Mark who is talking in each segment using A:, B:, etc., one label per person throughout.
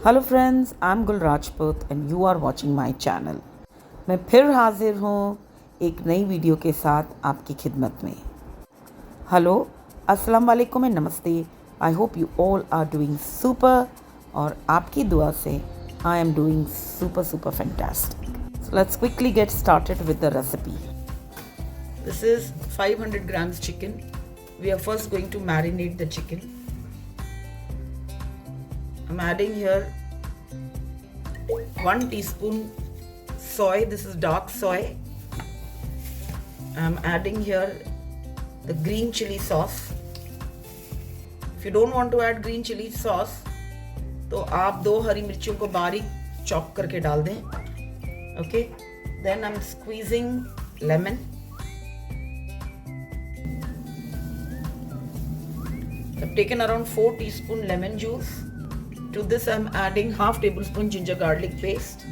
A: Hello friends, I am Gul Rajput and you are watching my channel. मैं फिर हाजिर हूँ एक नई वीडियो के साथ आपकी खिदमत में। हेलो, अस्सलाम वालेकुम एंड नमस्ते। I hope you all are doing super और आपकी दुआ से I am doing super fantastic. So let's quickly get started with the recipe. This is 500 grams chicken. We are first going to marinate the chicken. I'm adding here 1 teaspoon soy. This is dark soy. I'm adding here the green chili sauce. If you don't want to add green chili sauce, तो आप 2 हरी मिर्चियों को बारीक chop करके डाल दें. Okay. Then I'm squeezing lemon. I've taken around 4 teaspoon lemon juice. To this I'm adding half tablespoon ginger garlic paste.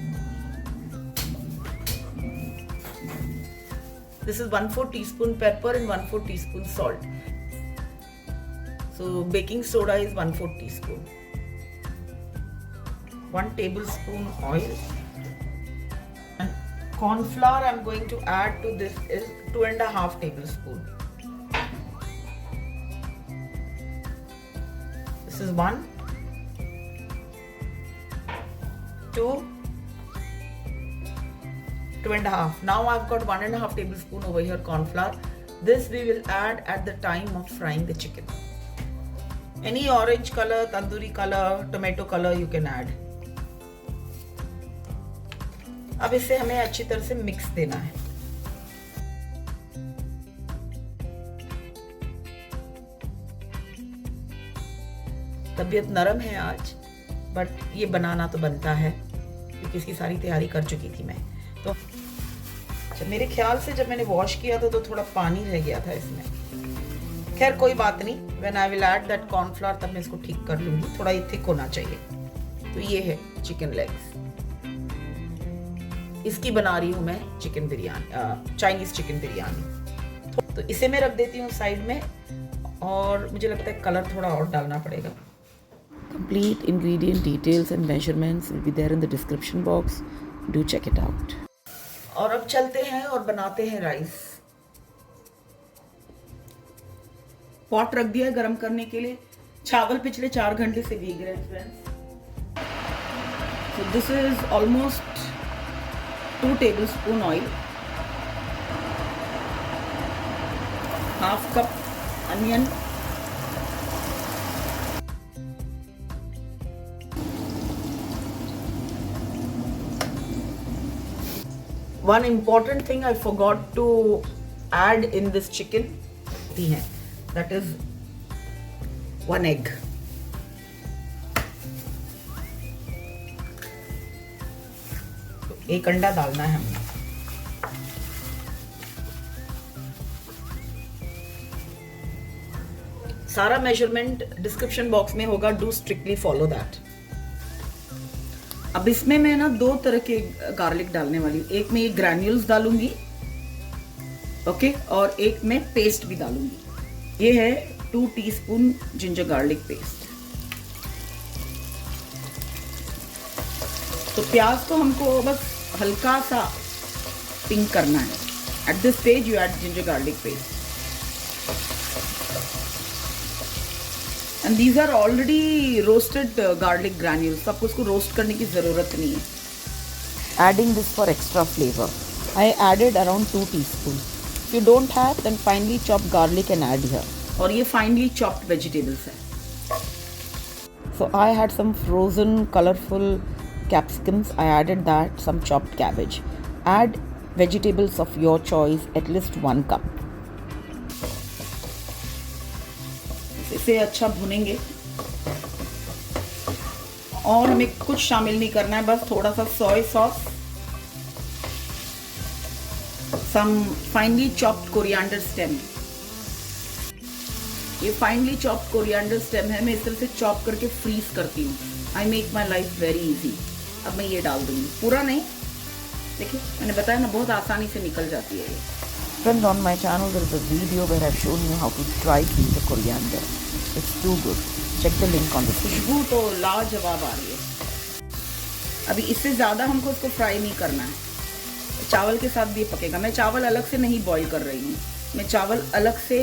A: This is 1/4 teaspoon pepper and 1/4 teaspoon salt. So baking soda is 1/4 teaspoon. 1 tablespoon oil. And corn flour I'm going to add to this is 2.5 tablespoon. This is 1, 2, 2.5. Now I've got 1.5 tablespoon over here corn flour. This we will add at the time of frying the chicken. Any orange color, tandoori color, tomato color you can add. अब इसे हमें अच्छी तरह से mix देना है. तबीयत नरम है आज, बट ये बनाना तो बनता है क्योंकि इसकी सारी तैयारी कर चुकी थी मैं. तो अच्छा, मेरे ख्याल से जब मैंने वॉश किया था तो थोड़ा पानी रह गया था इसमें. खैर कोई बात नहीं. When I will add that cornflour तब मैं इसको ठीक कर लूँगी. थोड़ा ये थिक होना चाहिए. तो ये है चिकन लेग्स. इसकी बना रही हूँ मैं chicken biryani, Chinese chicken biryani. तो इसे मैं रख देती हूँ साइड में. और मुझे लगता है कलर थोड़ा और डालना पड़ेगा. Complete ingredient details and measurements will be there in the description box. Do check it out. और अब चलते हैं और बनाते हैं राइस. पॉट रख दिया है गरम करने के लिए. चावल पिछले 4 घंटे से भीग रहे हैं friends. So this is almost 2 tablespoon oil. Half cup onion. One important thing I forgot to add in this chicken that is 1 egg. तो 1 अंडा डालना है हमें. सारा मेजरमेंट डिस्क्रिप्शन बॉक्स में होगा. Do strictly follow that. अब इसमें मैं ना 2 तरह के गार्लिक डालने वाली हूँ. एक में ये ग्रैन्यूल्स डालूंगी, ओके, और एक में पेस्ट भी डालूंगी. ये है 2 टीस्पून जिंजर गार्लिक पेस्ट. तो प्याज तो हमको बस हल्का सा पिंक करना है. At this stage you add ginger garlic paste. And these are already roasted garlic granules. तो आपको इसको रोस्ट करने की ज़रूरत नहीं है. Adding this for extra flavor. I added around 2 teaspoons. If you don't have, then finely chopped garlic and add here. और ये finely chopped vegetables है. So I had some frozen colorful capsicums. I added that, some chopped cabbage. Add vegetables of your choice, at least 1 cup. इसे अच्छा भुनेंगे. और हमें कुछ शामिल नहीं करना है, बस थोड़ा सा सोया सॉस, सम फाइनली चॉप्ड कोरिएंडर स्टेम. ये फाइनली चॉप्ड कोरिएंडर स्टेम है. मैं इस तरह से चॉप करके फ्रीज करती हूँ. I make my life very easy. अब मैं ये डाल दूंगी. पूरा नहीं, देखिए मैंने बताया ना, बहुत आसानी से निकल जाती है ये. Friends, on my channel there is a video where I've shown you how to try to eat the coriander. It's too good. Check the link on the screen. खुशबू तो लाजवाब आ रही है. अभी इससे ज़्यादा हमको इसको फ्राई नहीं करना है, चावल के साथ भी ये पकेगा। मैं चावल अलग से नहीं बॉईल कर रही हूँ, मैं चावल अलग से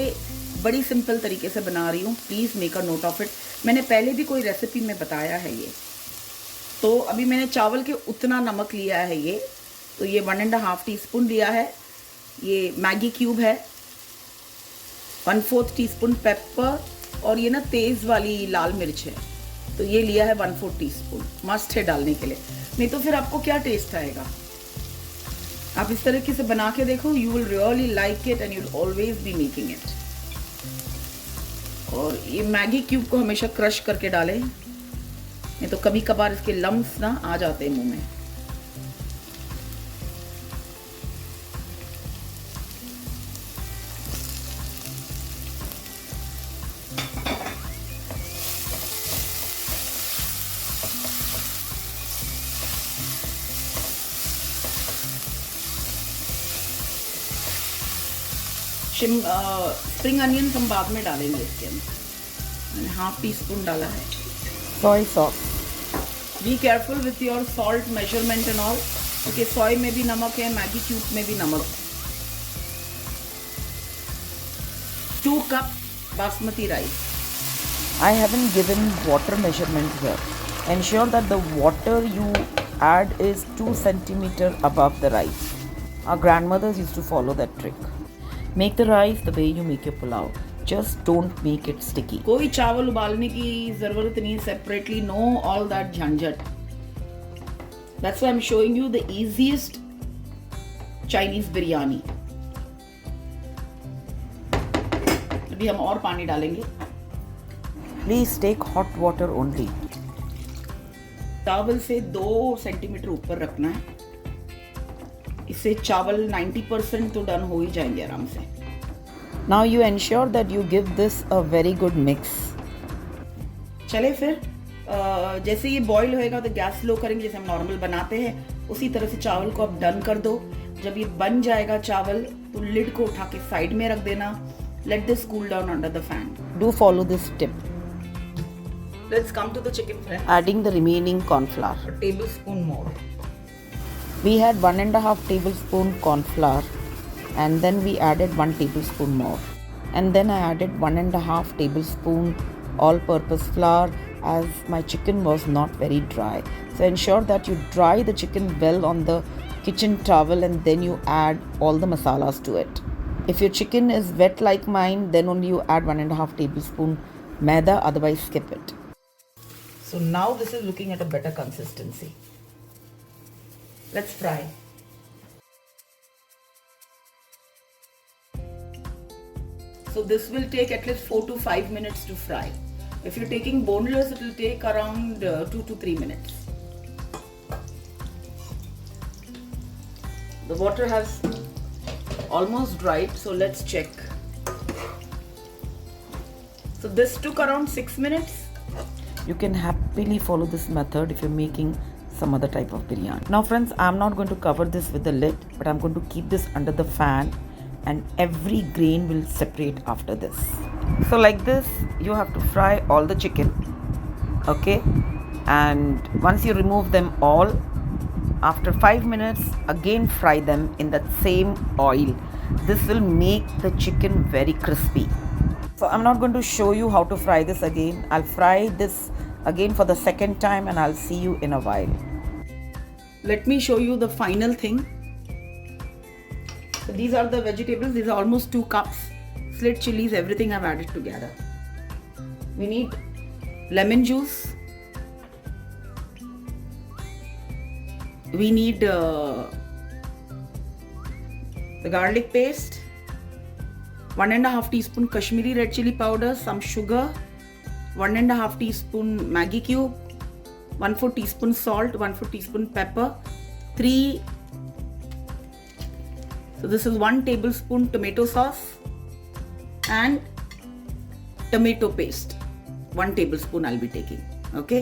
A: बड़ी सिंपल तरीके से बना रही हूँ। Please make a note of it. मैंने पहले भी कोई रेसिपी में बताया है ये। तो अभी मैंने चावल के उतना नमक लिया है ये, तो ये 1.5 टीस्पून लिया है। ये मैगी क्यूब है, 1/4 टीस्पून पेपर, और ये ना तेज़ वाली लाल मिर्च है, तो ये लिया है 1/4 टीस्पून। मस्ट है डालने के लिए, नहीं तो फिर आपको क्या टेस्ट आएगा। आप इस तरीके से बना के देखो, you will really like it and you will always be making it. और ये मैगी क्यूब को हमेशा क्रश करके डालें, नहीं तो कभी कभार इसके लम्स ना आ जाते हैं मुंह में। स्प्रिंग अनियंस हम बाद में डालेंगे इसके अंदर। मैंने 1/2 टीस्पून डाला है।
B: Soy sauce.
A: Be careful with your salt measurement and all, क्योंकि सोय में भी नमक है, मैगी क्यूब में भी नमक है। 2 cup basmati rice.
B: I haven't given water measurement here. Ensure that the water you add is 2 centimeter above the rice. Our grandmothers used to follow that trick. Make the rice the way you make your pulao. Just don't make it sticky.
A: कोई चावल उबालने की ज़रूरत नहीं separately, no all that झंझट. That's why I'm showing you the easiest Chinese biryani. अभी हम और पानी डालेंगे।
B: Please take hot water only.
A: चावल से 2 सेंटीमीटर ऊपर रखना है, इससे चावल 90% तो डन हो ही जाएंगे आराम से।
B: Now you ensure that you give this a very good mix.
A: चले फिर जैसे ये बॉईल होएगा तो गैस स्लो करेंगे, जैसे हम नॉर्मल बनाते हैं उसी तरह से चावल को अब डन कर दो। जब ये बन जाएगा चावल तो लिड को उठा के साइड में रख देना। Let this cool down under the fan.
B: Do follow this tip.
A: Let's come to the chicken friends.
B: Adding the remaining corn flour.
A: A tablespoon more.
B: We had 1.5 tablespoon corn flour, and then we added 1 tablespoon more, and then I added 1.5 tablespoon all-purpose flour, as my chicken was not very dry. So ensure that you dry the chicken well on the kitchen towel, and then you add all the masalas to it. If your chicken is wet like mine, then only you add 1.5 tablespoon maida, otherwise skip it.
A: So now this is looking at a better consistency. Let's fry. So this will take at least 4 to 5 minutes to fry. If you're taking boneless, it will take around 2 to 3 minutes. The water has almost dried, so let's check. So this took around 6 minutes.
B: You can happily follow this method if you're making some other type of biryani. Now friends, I'm not going to cover this with the lid, but I'm going to keep this under the fan, and every grain will separate after this. So like this, you have to fry all the chicken, okay? And once you remove them all, after 5 minutes, again fry them in that same oil. This will make the chicken very crispy. So I'm not going to show you how to fry this again. I'll fry this again for the second time, and I'll see you in a while.
A: Let me show you the final thing. So these are the vegetables. These are almost 2 cups. Slit chilies, everything I've added together. We need lemon juice. We need the garlic paste. 1.5 teaspoon Kashmiri red chili powder, some sugar, 1.5 teaspoon Maggi cube, 1/4 teaspoon salt, 1/4 teaspoon pepper, 3. So this is 1 tablespoon tomato sauce and tomato paste. 1 tablespoon I'll be taking. Okay.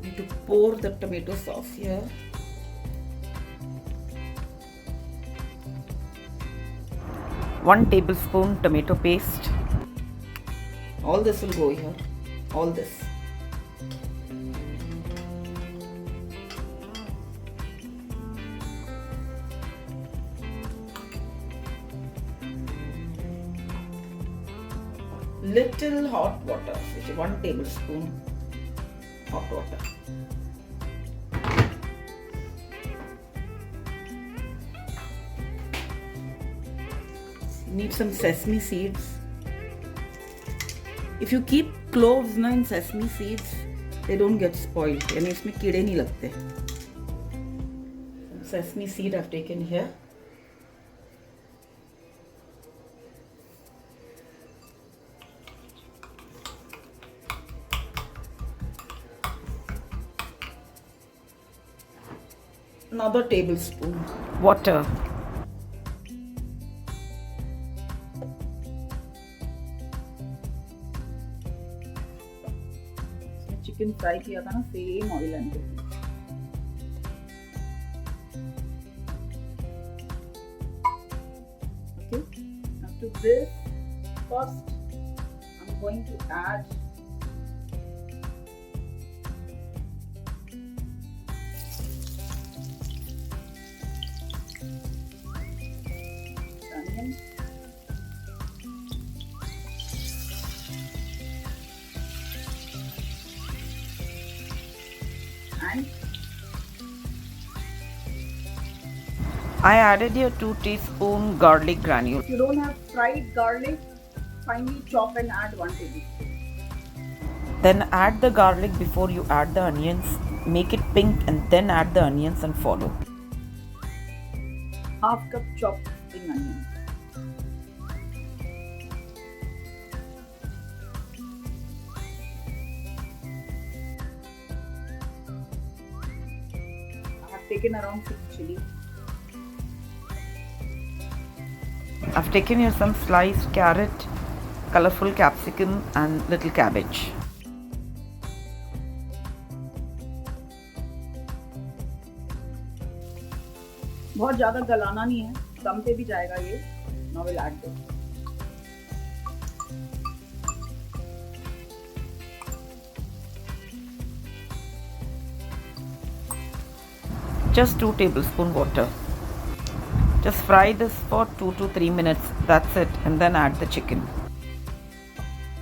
A: Need to pour the tomato sauce here.
B: One tablespoon tomato paste.
A: All this will go here. All this.
B: little hot water, which is 1 tablespoon hot water. Need some sesame seeds. If you keep cloves na in sesame seeds, they don't get spoiled. यानी इसमें कीड़े नहीं लगते. Sesame seed I've taken here. Another tablespoon water. Chicken fry किया था ना, same oil and okay. Now to this, first I'm going to add onion. I added here 2 teaspoon garlic granule.
A: If you don't have fried garlic, finely chop and add 1 tablespoon.
B: Then add the garlic before you add the onions. Make it pink and then add the onions and follow.
A: Half cup chopped spring onion. I have taken around 6 chili.
B: I've taken here some sliced carrot, colorful capsicum and little cabbage.
A: बहुत ज़्यादा गलाना नहीं है, दम पे भी जाएगा ये. Now we'll add this.
B: Just 2 tablespoon water. Just fry this for 2 to 3 minutes. That's it. And then add the chicken.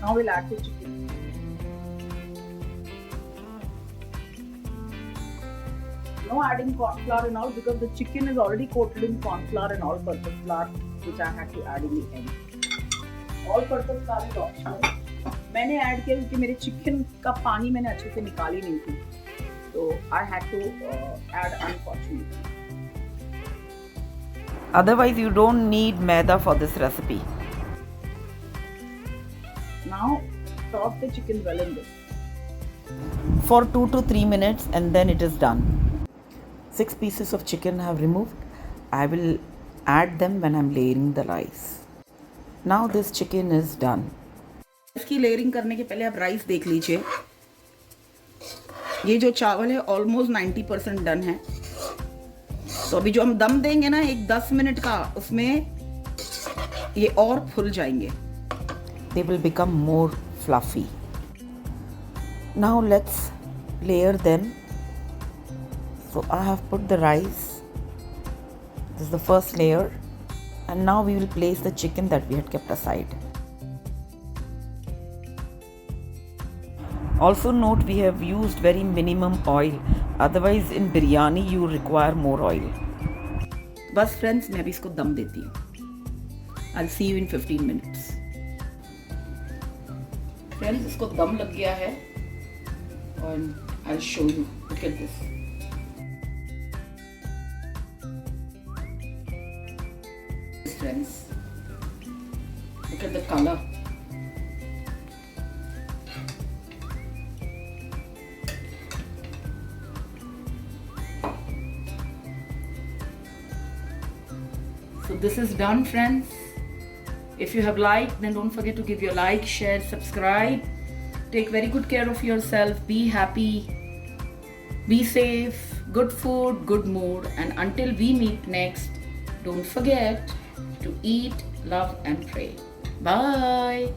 A: Now we'll add the chicken. No adding corn flour and all because the chicken is already coated in corn flour and all-purpose flour, which I had to add in the end. All-purpose flour is optional. मैंने add किया क्योंकि मेरे chicken का पानी मैंने अच्छे से निकाली नहीं थी, तो I had to add unfortunately.
B: Otherwise, you don't need maida for this recipe.
A: Now, toss the chicken well in this.
B: For 2 to 3 minutes and then it is done. 6 pieces of chicken I have removed. I will add them when I am layering the rice. Now this chicken is done.
A: इसकी layering करने के पहले आप rice देख लीजिए. ये जो चावल है ऑलमोस्ट 90% डन है. तो अभी जो हम दम देंगे ना एक 10 मिनट का, उसमें ये और फूल जाएंगे.
B: They will become more fluffy. Now let's layer them. So I have put the rice. This is the first layer. And now we will place the chicken that we had kept aside. Also note we have used very minimum oil. Otherwise in biryani you require more oil.
A: बस friends मैं अभी इसको दम देती हूँ. I'll see you in 15 minutes. Friends इसको दम लग गया है और I'll show you. Look at this. Friends, look at the color. So this is done, friends. If you have liked, then don't forget to give your like, share, subscribe. Take very good care of yourself. Be happy. Be safe. Good food, good mood. And until we meet next, don't forget to eat, love and pray. Bye.